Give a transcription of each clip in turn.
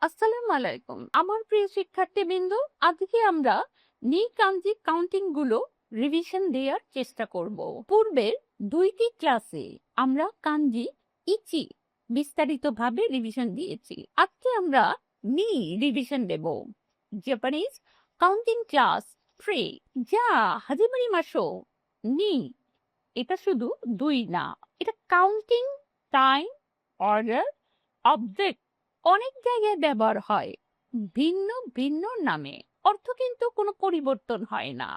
আসসালামু আলাইকুম। আমার প্রিয় শিক্ষার্থীবৃন্দ, আজকে আমরা নিকাঞ্জি কাউন্টিং গুলো রিভিশন দেওয়ার চেষ্টা করব। পূর্বের দুইটি ক্লাসে আমরা কাঞ্জি ইচি বিস্তারিতভাবে রিভিশন দিয়েছি। আজকে আমরা নি রিভিশন দেব। জাপানিজ কাউন্টিং ক্লাস 3 যা হাজিমারি মাসো নি। এটা শুধু দুই না, এটা কাউন্টিং, টাইম, অর্ডার, অবজেক্ট অনেক জায়গায় ব্যবহার হয় ভিন্ন ভিন্ন নামে, অর্থ কিন্তু কোনো পরিবর্তন হয় না।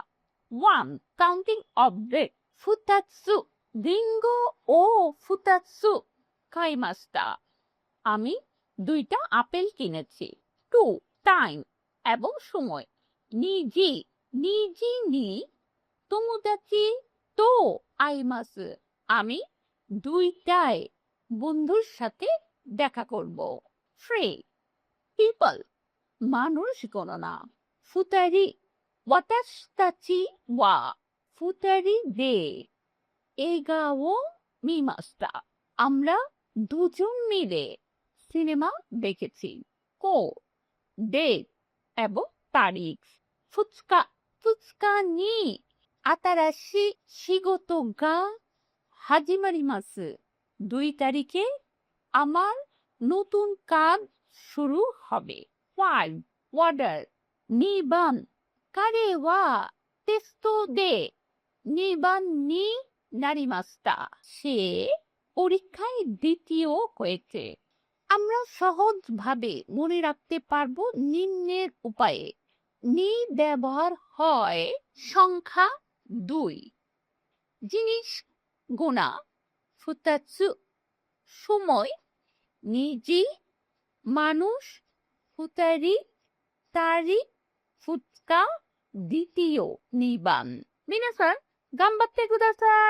1. কাউন্টিং অবজেক্ট ফুতাৎসু, রিঙ্গো ও ফুতাৎসু খাইমাস্তা। আমি দুইটা আপেল কিনেছি। 2. টাইম এবং সময়, নিজি নিজি নি তোমোদাচি তো আইমাসু। আমি দুইটায় বন্ধুর সাথে দেখা করব। 3. পিপল, মানুষ গণনা। ফুতারি ওয়াতাশিতাচি ওয়া ফুতারি দে এগা ও মিমাস্তা। আমরা দুজন মিলে সিনেমা দেখেছি। কো ডেট এবং তারিখ। ফুচকা ফুচকা নি আতারাশি শিগোতো গা হাজিমারিমাসু। 2 তারিখে আমার নতুন কাজ শুরু হবে। 5. অর্ডার নিবান কারে ওয়া টেস্টো দে নিবান নি নারিমাস্তা। সে পরীক্ষায় দ্বিতীয় হয়েছে। আমরা সহজভাবে মনে রাখতে পারবো নিম্নের উপায়ে। নি ব্যবহার হয় সংখ্যা 2, জিনিস গোনা ফুতাৎসু, সময় নিজি, মানুষ ফুতারি, তারিখ, ফুচকা দ্বিতীয় নিবান। মিনাসান গাম্বাtte কুদাসাই।